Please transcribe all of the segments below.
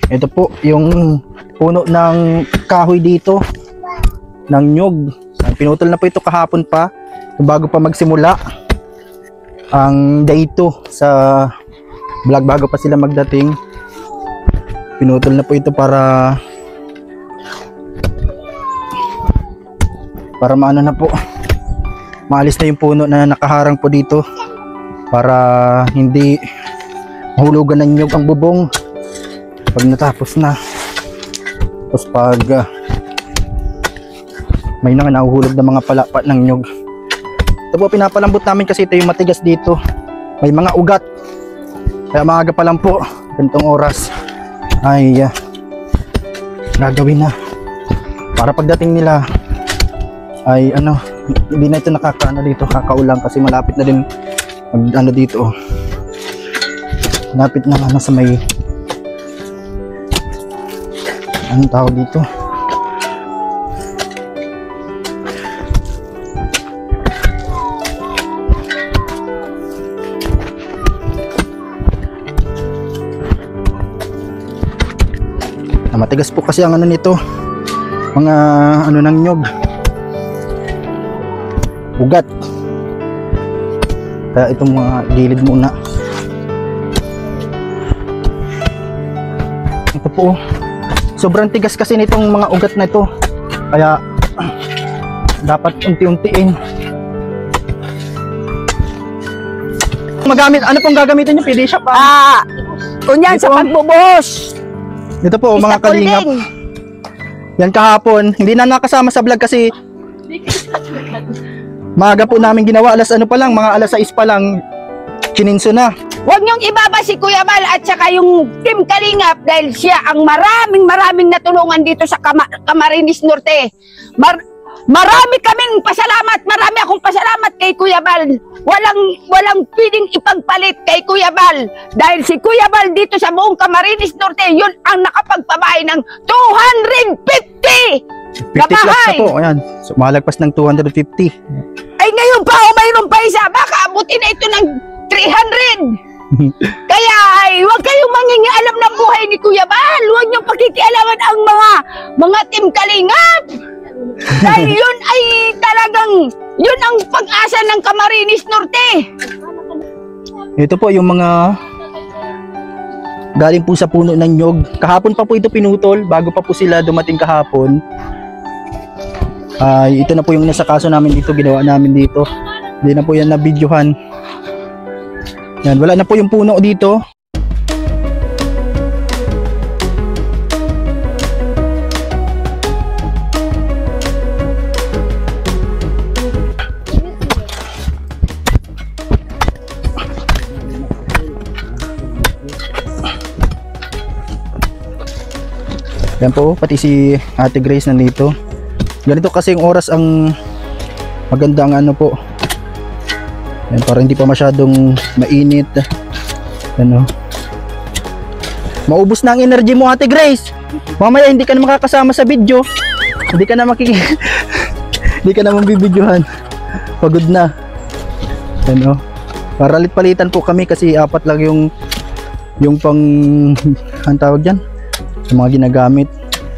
Ito po yung puno ng kahoy dito, ng nyug. Pinutol na po ito kahapon pa, bago pa magsimula ang day 2 sa vlog, bago pa sila magdating. Pinutol na po ito para maano na po, maalis na yung puno na nakaharang po dito para hindi mahulugan ng nyug ang bubong pag natapos na. Tapos pag may nahuhulog na mga palapat ng nyug, ito po pinapalambot namin kasi ito yung matigas dito, may mga ugat, kaya maaga pa lang po, ganitong oras ay gagawin na para pagdating nila ay hindi na ito nakakaano dito, kakaulang kasi malapit na din dito, malapit na sa may anong tawag dito, matigas po kasi ang nito, mga ng nyog, ugat, kaya itong mga gilid muna. Ito po, sobrang tigas kasi nitong mga ugat na ito, kaya dapat unti-untiin. Ano pong gagamitin nyo? PD shop pa? Kunyan sa pagbubuhos. Ito po mga kalingap, yan kahapon, hindi na nakasama sa vlog kasi maaga po namin ginawa, mga alas 6 pa lang, chininso na. Huwag niyong ibaba si Kuya Bal at saka yung Team Kalingap dahil siya ang maraming natulungan dito sa Camarines Norte. Marami kaming pasalamat, marami akong pasalamat kay Kuya Bal. Walang pwedeng ipagpalit kay Kuya Bal dahil si Kuya Bal dito sa buong Camarines Norte, yun ang nakapagpabahay ng 250 na 50 plus bahay. na po, ayan, so, malagpas ng 250. Ay ngayon pa, mayroon pa isa, baka abutin na ito ng 300. Kaya ay huwag kayong mangingialam ng buhay ni Kuya Bal. Huwag niyong pakikialaman ang mga Team Kalingap. Dahil yun ay talagang, yun ang pag-asa ng Camarines Norte. Ito po yung mga galing po sa puno ng nyog. Kahapon pa po ito pinutol, bago pa po sila dumating kahapon. Ito na po yung nasa kaso namin dito, ginawa namin dito. Hindi na po yan na videohan. Yan, wala na po yung puno dito. Yan po, pati si Ate Grace nandito. Ganito kasi yung oras ang magandang po. Yan, para hindi pa masyadong mainit. Maubos na ang energy mo, Ate Grace. Mamaya hindi ka na makakasama sa video. Hindi ka na hindi ka na mabibidyohan. Pagod na. Paralit-palitan po kami kasi 4 lang yung pang ang tawag dyan, sa mga ginagamit.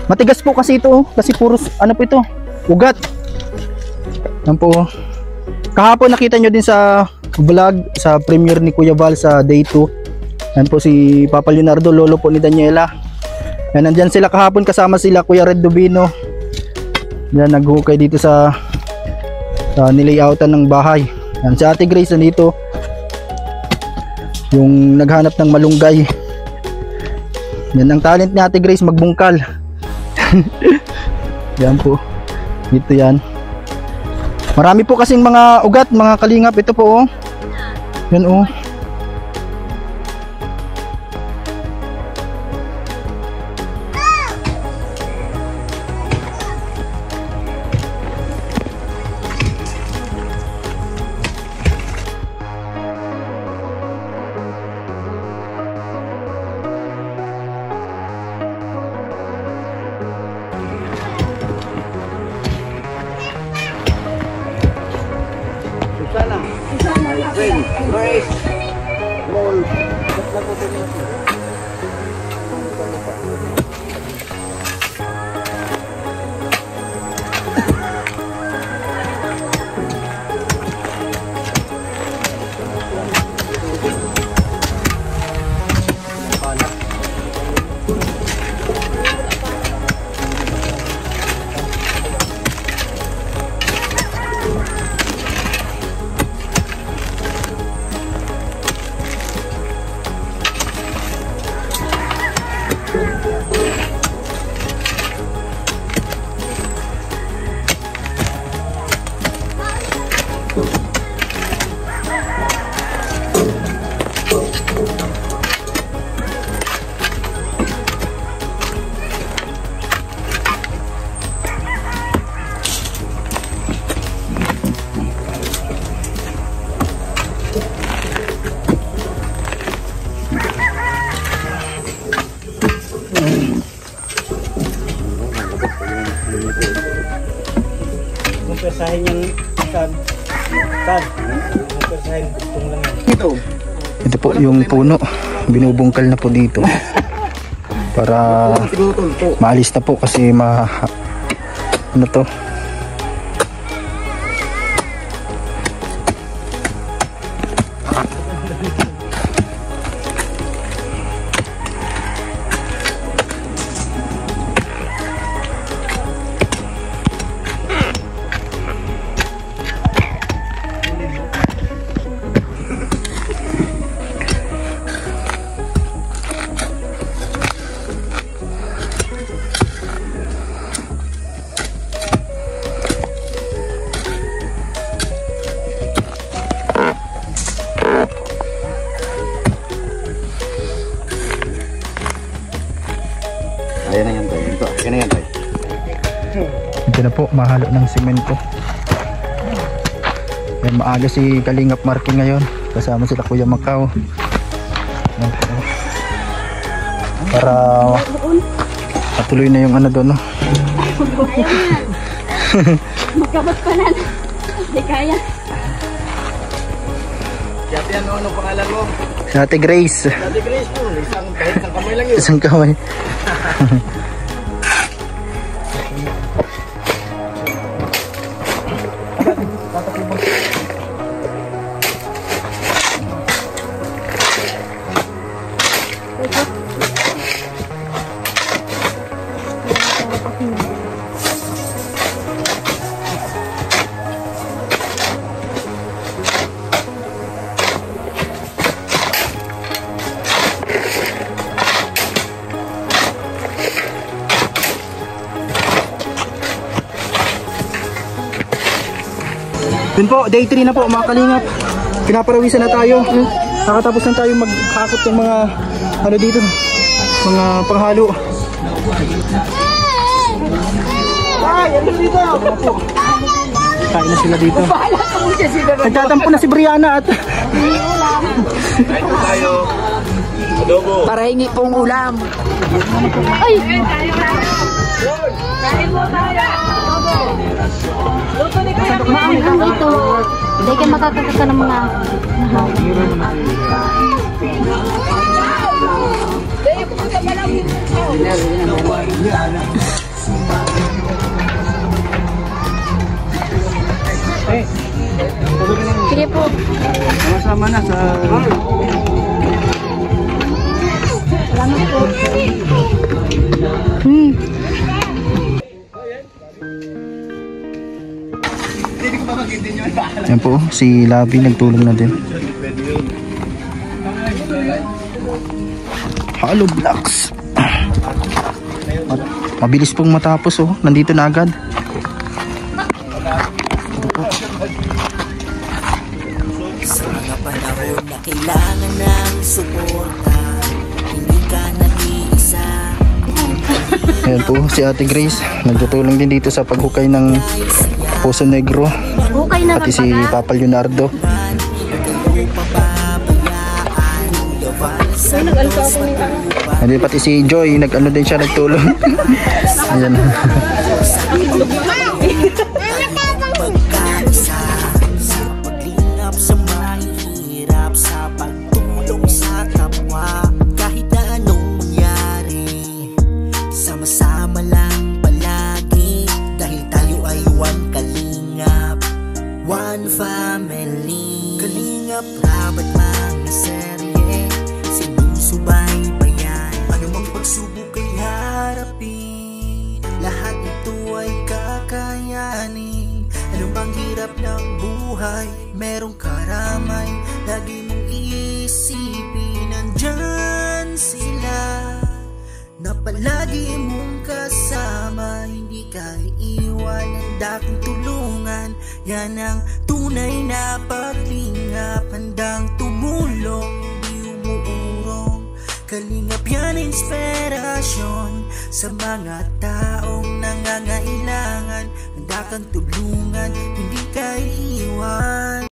Matigas po kasi ito, kasi puro po ito, ugat. Yan po. Kahapon nakita nyo din sa vlog, sa premiere ni Kuya Val sa day 2. Yan po si Papa Leonardo, lolo po ni Daniela. Yan, nandyan sila kahapon, kasama sila Kuya Red Dubino. Yan, naghukay dito sa nilayoutan ng bahay. Yan, si Ate Grace nandito, yung naghanap ng malunggay. Yan ang talent ni Ate Grace, magbungkal. Yan po, dito yan. Marami po kasing mga ugat, mga kalingap. Ito po, yan Grace. Pesahin yung tan. Pesahin itong lang yan. Ito po yung puno. Binubungkal na po dito. Para maalis na po kasi ano to. Ayan na yan, Tay. Ayan na yan, Tay. Ito na po, mahalo ng semento. Ayan, maaga si Kalingap Marky ngayon. Kasama sila Kuya Macau. Ayan po. Para patuloy na yung ano doon, no? Magkabot pa na. Hindi kaya. Yati, ano pangalan mo? Si Ate Grace. Ate Grace po. Kahit isang kamay lang yun. Isang kamay. Yun po, day 3 na po mga Kalingap. Pinaparawisan na tayo. Nakatapos na tayo maghakot ng mga ano dito, mga panghalo. Ay, ano dito? Kain na sila dito. Nagtatampo na si Brianna at Para hingi pong ulam. Ay! Maang ito, hindi kayo makakakita ng mga sige po. sama na sa Salamat po. Yan po, si Labi nagtulong na din. Hollow blocks. Mabilis pong matapos, oh. Nandito na agad. Sa mga panahon na kailangan ng suporta, hindi ka nag-iisa. Ayan po, si Ate Grace nagtutulong din dito sa paghukay ng Poso Negro. Hukay na Pati si Papa Leonardo. Hindi, pati si Joy nag-ano din siya, nagtulong. Ayan. Paglingap sa mahihirap, sa pagtulong sa kapwa. Kahit na anong mangyari, sama-sama lang palagi. Dahil tayo ay one kalingap, one family. Kalingap, rabat mga serye, sinusubaybayan. Anumang pagsubok ay harapin, lahat ito ay kakayanin. Anong bang hirap ng buhay, merong karamay, lagi mong iisipin, nandyan sila. Palagi mong kasama, hindi ka iiwan, handa kang tulungan. Yan ang tunay na paglingap, handang tumulong, hindi umuurong. Kalingap yan inspirasyon sa mga taong nangangailangan, handa kang tulungan, hindi ka iiwan.